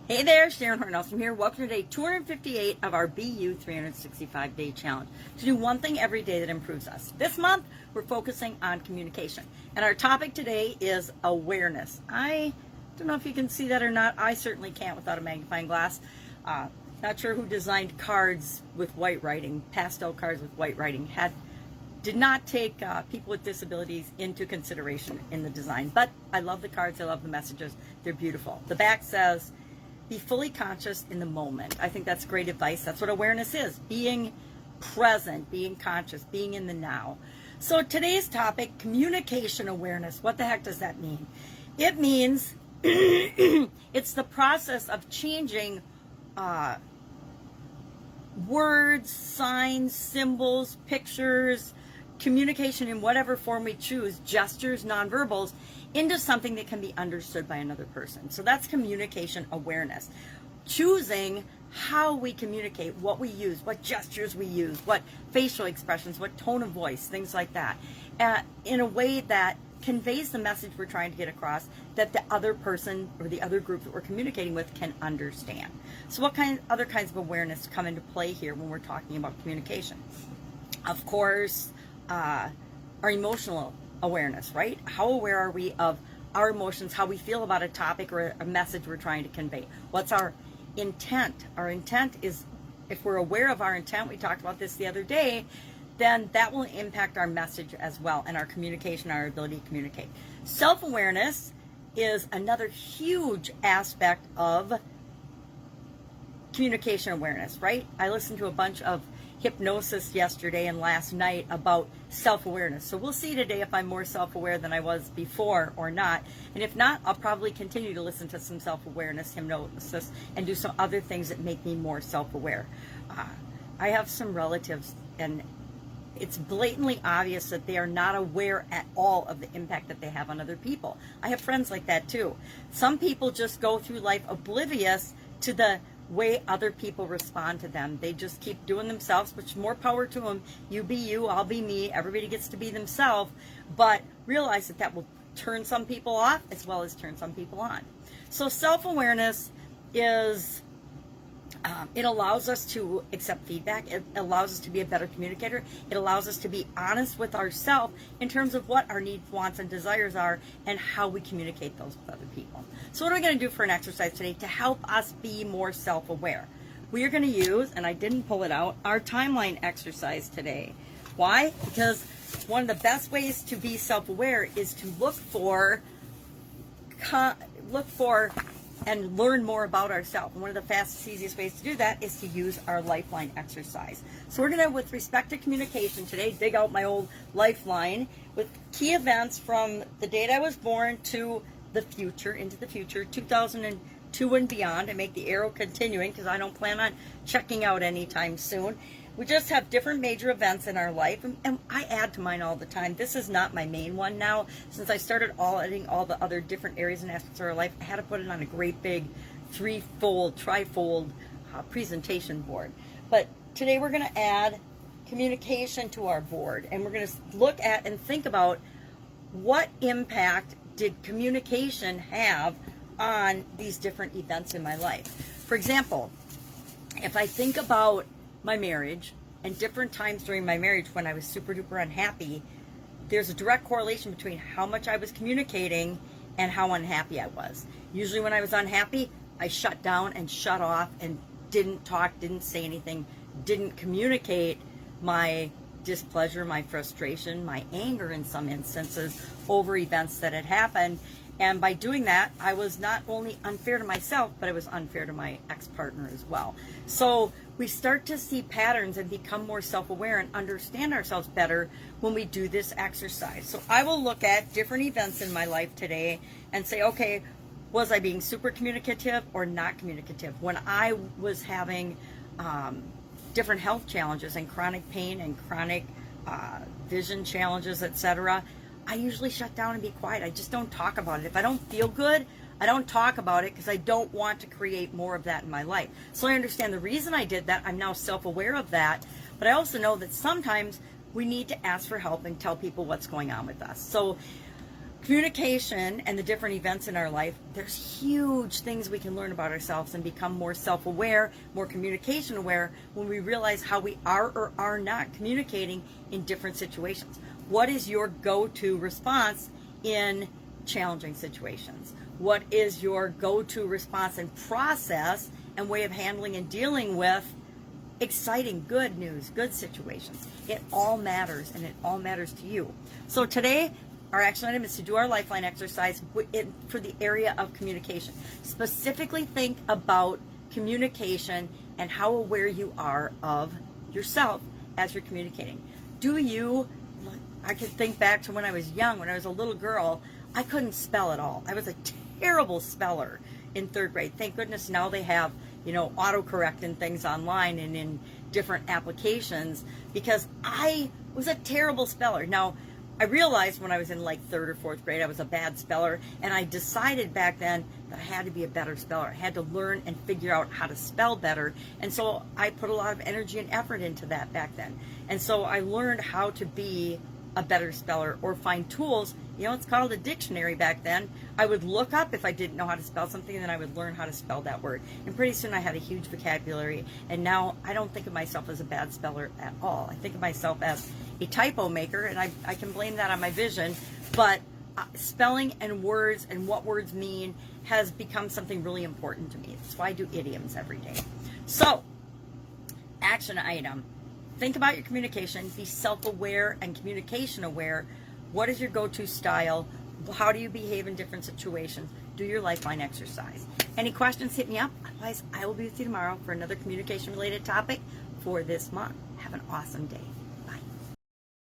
Hey there, Sharon Horne-Ellstrom here. Welcome to day 258 of our BU 365-day challenge to do one thing every day that improves us. This month, we're focusing on communication. And our topic today is awareness. I don't know if you can see that or not. I certainly can't without a magnifying glass. Not sure who designed cards with white writing, pastel cards with white writing. Did not take people with disabilities into consideration in the design. But I love the cards. I love the messages. They're beautiful. The back says, be fully conscious in the moment. I think that's great advice. That's what awareness is. Being present, being conscious, being in the now. So today's topic, communication awareness. What the heck does that mean? It means it's the process of changing words, signs, symbols, pictures, communication in whatever form we choose, gestures, nonverbals, into something that can be understood by another person. So that's communication awareness. Choosing how we communicate, what we use, what gestures we use, what facial expressions, what tone of voice, things like that, in a way that conveys the message we're trying to get across that the other person or the other group that we're communicating with can understand. So what other kinds of awareness come into play here when we're talking about communication? Of course, our emotional awareness, right? How aware are we of our emotions, how we feel about a topic or a message we're trying to convey? What's our intent? Our intent is, if we're aware of our intent, we talked about this the other day, then that will impact our message as well and our communication, our ability to communicate. Self-awareness is another huge aspect of communication awareness, right? I listened to a bunch of hypnosis yesterday and last night about self-awareness. So we'll see today if I'm more self-aware than I was before or not. And if not, I'll probably continue to listen to some self-awareness hypnosis and do some other things that make me more self-aware. I have some relatives, and it's blatantly obvious that they are not aware at all of the impact that they have on other people. I have friends like that too. Some people just go through life oblivious to the way other people respond to them. They just keep doing themselves, which more power to them. You be you, I'll be me. Everybody gets to be themselves, but realize that that will turn some people off as well as turn some people on. So self-awareness is it allows us to accept feedback. It allows us to be a better communicator. It allows us to be honest with ourselves in terms of what our needs, wants, and desires are and how we communicate those with other people. So what are we going to do for an exercise today to help us be more self-aware? We are going to use, and I didn't pull it out, our timeline exercise today. Why? Because one of the best ways to be self-aware is to look for and learn more about ourselves. And one of the fastest, easiest ways to do that is to use our Lifeline exercise. So we're going to, with respect to communication today, dig out my old Lifeline with key events from the date I was born to the future, into the future, 2002 and beyond, and make the arrow continuing because I don't plan on checking out anytime soon. We just have different major events in our life, and I add to mine all the time. This is not my main one now. Since I started auditing all the other different areas and aspects of our life, I had to put it on a great big trifold presentation board. But today we're going to add communication to our board, and we're going to look at and think about what impact did communication have on these different events in my life. For example, if I think about my marriage and different times during my marriage when I was super duper unhappy, there's a direct correlation between how much I was communicating and how unhappy I was. Usually when I was unhappy, I shut down and shut off and didn't talk, didn't say anything, didn't communicate my displeasure, my frustration, my anger in some instances over events that had happened. And by doing that, I was not only unfair to myself, but I was unfair to my ex-partner as well. So we start to see patterns and become more self-aware and understand ourselves better when we do this exercise. So I will look at different events in my life today and say, okay, was I being super communicative or not communicative? When I was having different health challenges and chronic pain and chronic vision challenges, etc., I usually shut down and be quiet. I just don't talk about it. If I don't feel good, I don't talk about it because I don't want to create more of that in my life. So I understand the reason I did that. I'm now self-aware of that. But I also know that sometimes we need to ask for help and tell people what's going on with us. So communication and the different events in our life, there's huge things we can learn about ourselves and become more self-aware, more communication aware when we realize how we are or are not communicating in different situations. What is your go-to response in challenging situations? What is your go-to response and process and way of handling and dealing with exciting, good news, good situations? It all matters, and it all matters to you. So today, our action item is to do our Lifeline exercise for the area of communication. Specifically think about communication and how aware you are of yourself as you're communicating. I could think back to when I was young, when I was a little girl, I couldn't spell at all. I was a terrible speller in 3rd grade. Thank goodness now they have, autocorrect and things online and in different applications, because I was a terrible speller. Now, I realized when I was in like 3rd or 4th grade I was a bad speller, and I decided back then that I had to be a better speller. I had to learn and figure out how to spell better, and so I put a lot of energy and effort into that back then. And so I learned how to be a better speller or find tools. It's called a dictionary back then. I would look up if I didn't know how to spell something, and then I would learn how to spell that word. And pretty soon I had a huge vocabulary, and now I don't think of myself as a bad speller at all. I think of myself as a typo maker, and I can blame that on my vision, but spelling and words and what words mean has become something really important to me. That's why I do idioms every day. So, action item. Think about your communication. Be self-aware and communication aware. What is your go-to style? How do you behave in different situations? Do your Lifeline exercise. Any questions, hit me up. Otherwise, I will be with you tomorrow for another communication-related topic for this month. Have an awesome day.